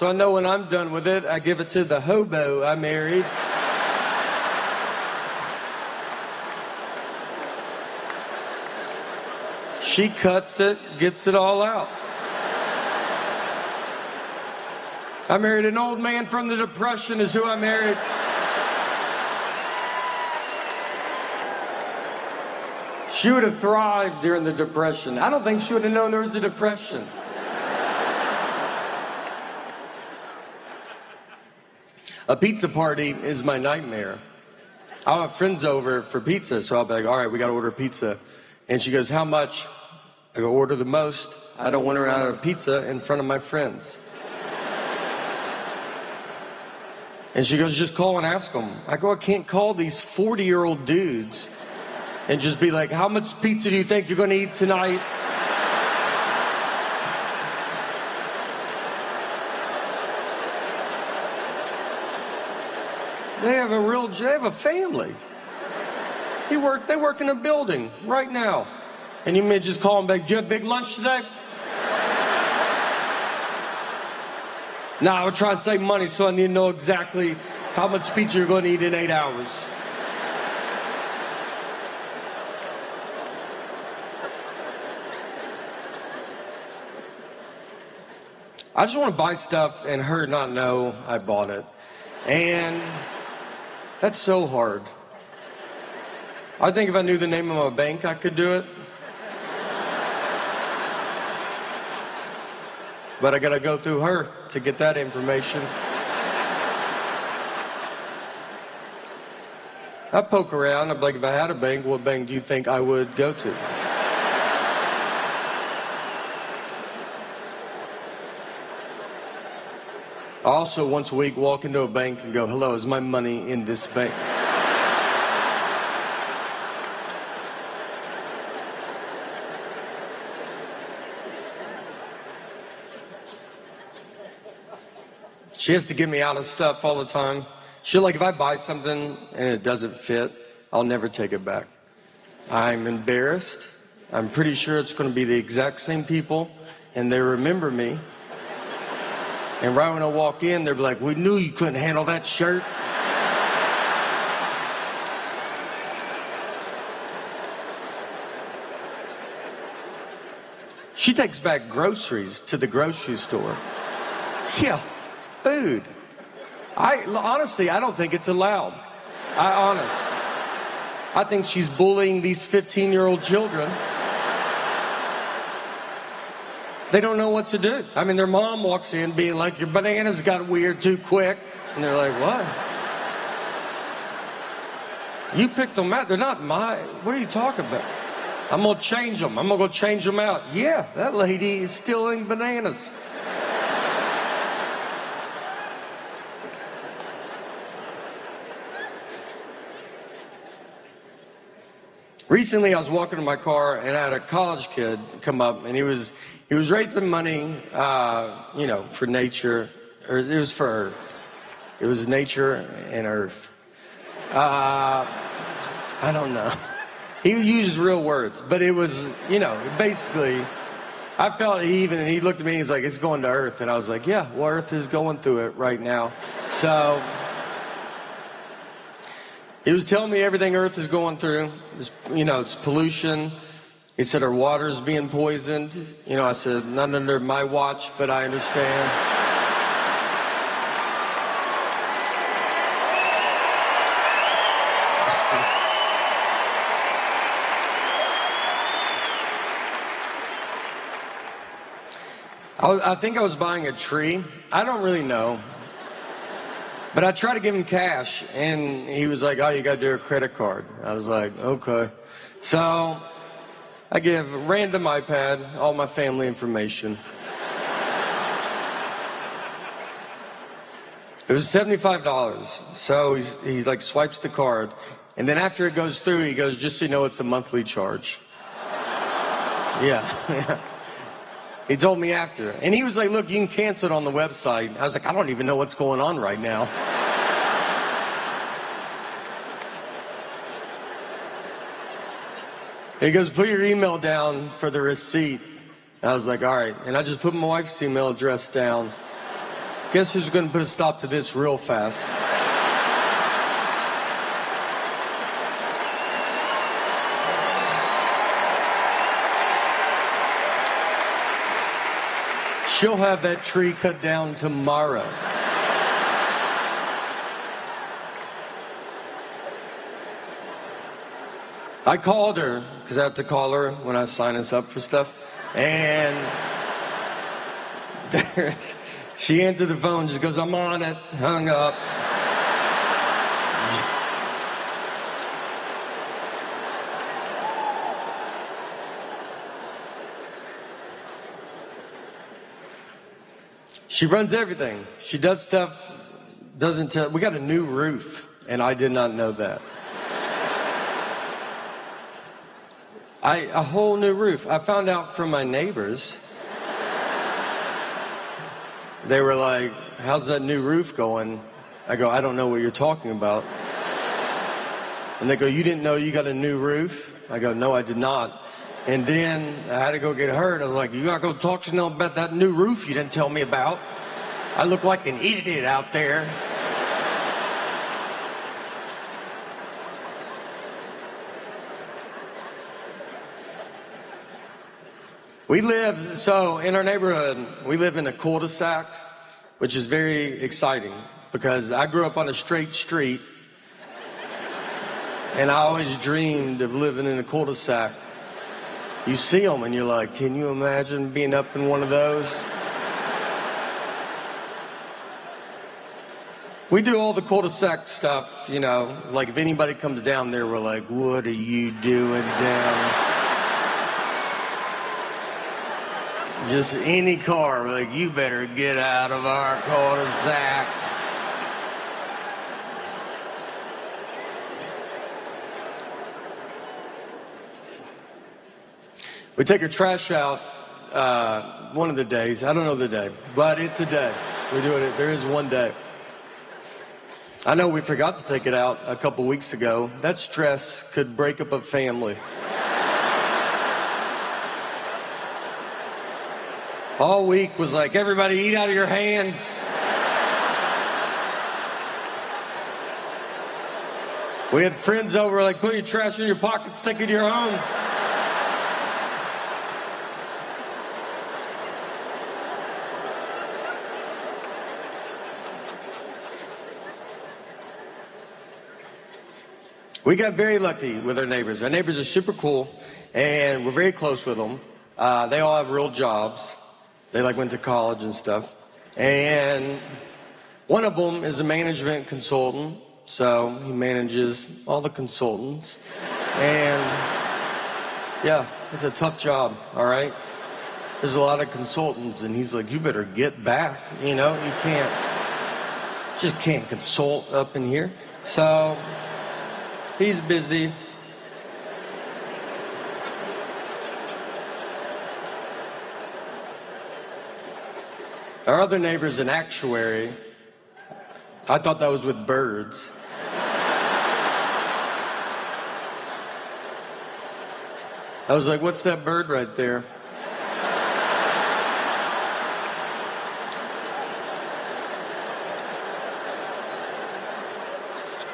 So I know when I'm done with it, I give it to the hobo I married. She cuts it, gets it all out. I married an old man from the Depression is who I married. She would have thrived during the Depression. I don't think she would have known there was a Depression. A pizza party is my nightmare. I'll have friends over for pizza, so I'll be like, all right, we got to order pizza. And she goes, how much? I go, order the most. I don't want to order pizza in front of my friends. And she goes, just call and ask them. I go, I can't call these 40-year-old dudes and just be like, how much pizza do you think you're going to eat tonight? They have a family. They work in a building right now. And you may just call them back, do you have big lunch today? Nah, I would try to save money, so I need to know exactly how much pizza you're going to eat in 8 hours. I just want to buy stuff and her not know I bought it. And that's so hard. I think if I knew the name of my bank, I could do it. But I gotta go through her to get that information. I poke around, I'm like, if I had a bank, what bank do you think I would go to? I also, once a week, walk into a bank and go, hello, is my money in this bank? She has to get me out of stuff all the time. She'll, like, if I buy something and it doesn't fit, I'll never take it back. I'm embarrassed. I'm pretty sure it's going to be the exact same people, and they remember me. And right when I walk in, they'll be like, we knew you couldn't handle that shirt. She takes back groceries to the grocery store. Yeah. Food. Honestly, I don't think it's allowed. I think she's bullying these 15-year-old children. They don't know what to do. I mean, their mom walks in being like, your bananas got weird too quick. And they're like, what? You picked them out. They're not mine. What are you talking about? I'm going to change them. I'm going to go change them out. Yeah, that lady is stealing bananas. Recently, I was walking to my car, and I had a college kid come up, and he was raising money, for nature, or it was for Earth. It was nature and Earth. I don't know. He used real words, but it was, basically, I felt he looked at me, and he's like, it's going to Earth, and I was like, yeah, well, Earth is going through it right now. So he was telling me everything Earth is going through. It's pollution. He said our water's being poisoned. I said, not under my watch, but I understand. I think I was buying a tree. I don't really know. But I tried to give him cash, and he was like, oh, you got to do a credit card. I was like, okay. So I give random iPad all my family information. It was $75. So he's like, swipes the card. And then after it goes through, he goes, just so you know, it's a monthly charge. Yeah. He told me after. And he was like, look, you can cancel it on the website. I was like, I don't even know what's going on right now. He goes, put your email down for the receipt. I was like, all right. And I just put my wife's email address down. Guess who's going to put a stop to this real fast? She'll have that tree cut down tomorrow. I called her, because I have to call her when I sign us up for stuff, and she answered the phone, just goes, I'm on it, hung up. She runs everything. She does stuff, doesn't tell. We got a new roof, and I did not know that. A whole new roof. I found out from my neighbors. They were like, how's that new roof going? I go, I don't know what you're talking about. And they go, you didn't know you got a new roof? I go, no, I did not. And then I had to go get hurt. I was like, you gotta go talk to them about that new roof you didn't tell me about. I look like an idiot out there. In our neighborhood, we live in a cul-de-sac, which is very exciting because I grew up on a straight street and I always dreamed of living in a cul-de-sac. You see them and you're like, can you imagine being up in one of those? We do all the cul-de-sac stuff, you know, like if anybody comes down there, we're like, what are you doing down? Just any car, we're like, you better get out of our cul-de-sac. We take our trash out one of the days. I don't know the day, but it's a day. We do it. There is one day. I know we forgot to take it out a couple weeks ago. That stress could break up a family. All week was like, everybody eat out of your hands. We had friends over like, put your trash in your pockets, take it to your homes. We got very lucky with our neighbors. Our neighbors are super cool, and we're very close with them. They all have real jobs. They like went to college and stuff. And one of them is a management consultant, so he manages all the consultants. And yeah, it's a tough job, all right? There's a lot of consultants, and he's like, you better get back, you know? You just can't consult up in here. So he's busy. Our other neighbor's an actuary. I thought that was with birds. I was like, what's that bird right there?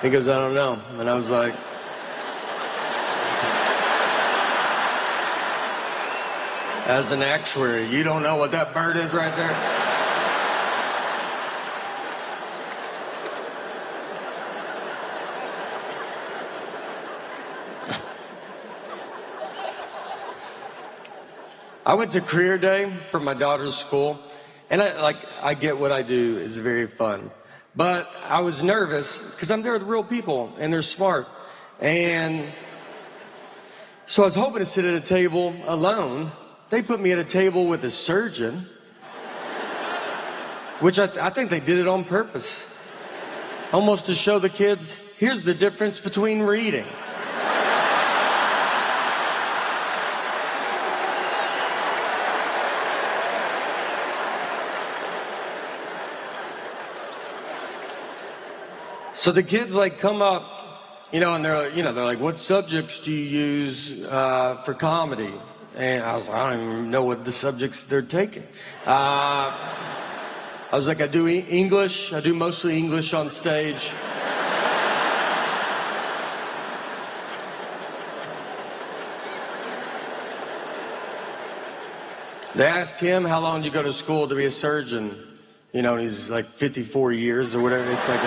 He goes, I don't know. And I was like, as an actuary, you don't know what that bird is right there? I went to career day for my daughter's school, and I get what I do is very fun. But I was nervous because I'm there with real people and they're smart. And so I was hoping to sit at a table alone. They put me at a table with a surgeon, which I think they did it on purpose. Almost to show the kids, here's the difference between reading. So the kids like come up, you know, and they're like, what subjects do you use for comedy? And I was like, I don't even know what the subjects they're taking. I I was like, I do English. I do mostly English on stage. They asked him, how long do you go to school to be a surgeon? You know, and he's like 54 years or whatever. It's like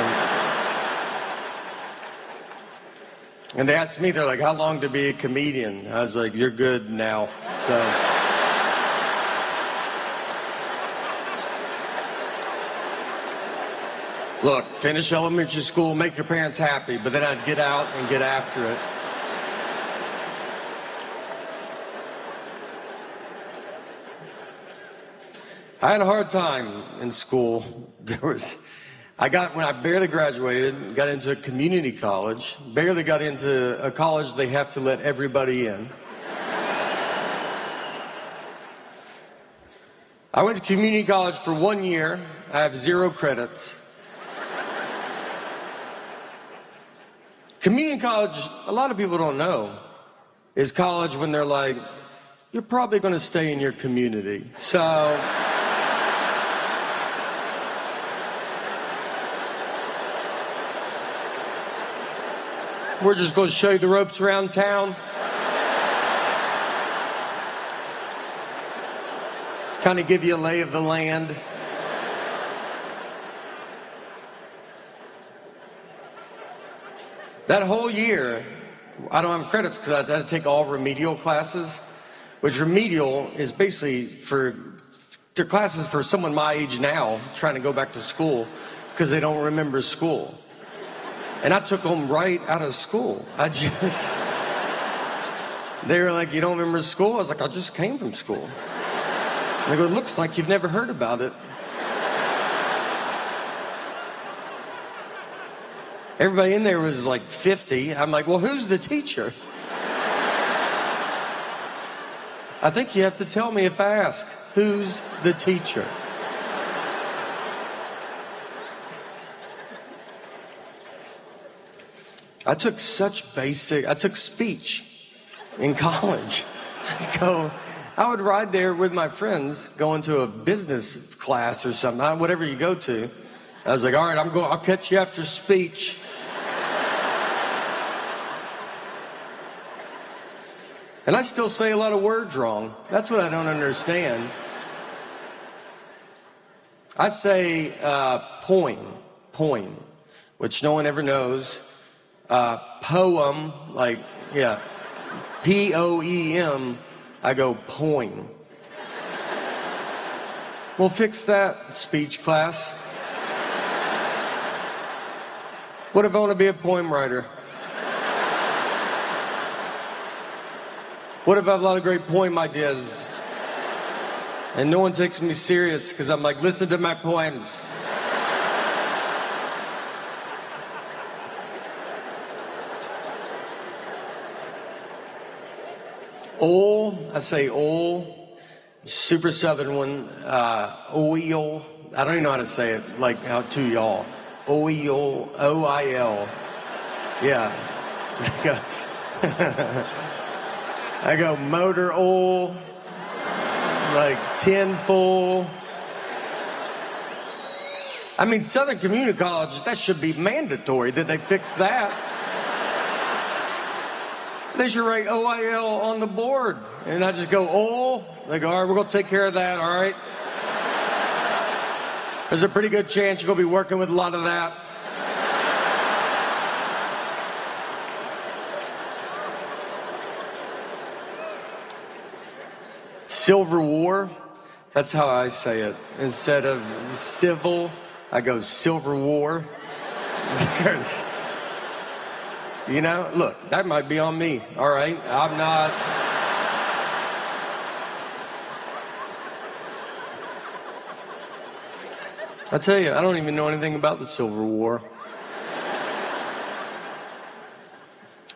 And they asked me, they're like, how long to be a comedian? I was like, you're good now. So. Look, finish elementary school, make your parents happy, but then I'd get out and get after it. I had a hard time in school. When I barely graduated, got into a community college, barely got into a college they have to let everybody in. I went to community college for 1 year. I have 0 credits. Community college, a lot of people don't know, is college when they're like, you're probably going to stay in your community. So, we're just going to show you the ropes around town. Kind of give you a lay of the land. That whole year, I don't have credits because I had to take all remedial classes, which remedial is basically they're classes for someone my age now trying to go back to school because they don't remember school. And I took them right out of school. They were like, you don't remember school? I was like, I just came from school. And they go, it looks like you've never heard about it. Everybody in there was like 50. I'm like, well, who's the teacher? I think you have to tell me if I ask, who's the teacher? I took speech in college. I would ride there with my friends, going to a business class or something, whatever you go to. I was like, all right, I'll catch you after speech. And I still say a lot of words wrong. That's what I don't understand. I say Poin, which no one ever knows. Poem, like, yeah, Poem, I go Poin. We'll fix that, speech class. What if I want to be a poem writer? What if I have a lot of great poem ideas and no one takes me serious because I'm like, listen to my poems. I say super southern one, oil. I don't even know how to say it, like how to y'all. Oil, O-I-L. Yeah. I go motor oil, like tin full. I mean, Southern Community College, that should be mandatory that they fix that. They should write OIL on the board. And I just go, oil. They go, all right, we're going to take care of that, all right? There's a pretty good chance you're going to be working with a lot of that. Silver War, that's how I say it. Instead of civil, I go Silver War. Because, you know, look, that might be on me, all right? I'm not. I tell you, I don't even know anything about the Silver War.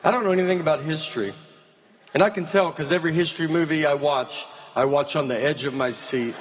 I don't know anything about history. And I can tell because every history movie I watch on the edge of my seat.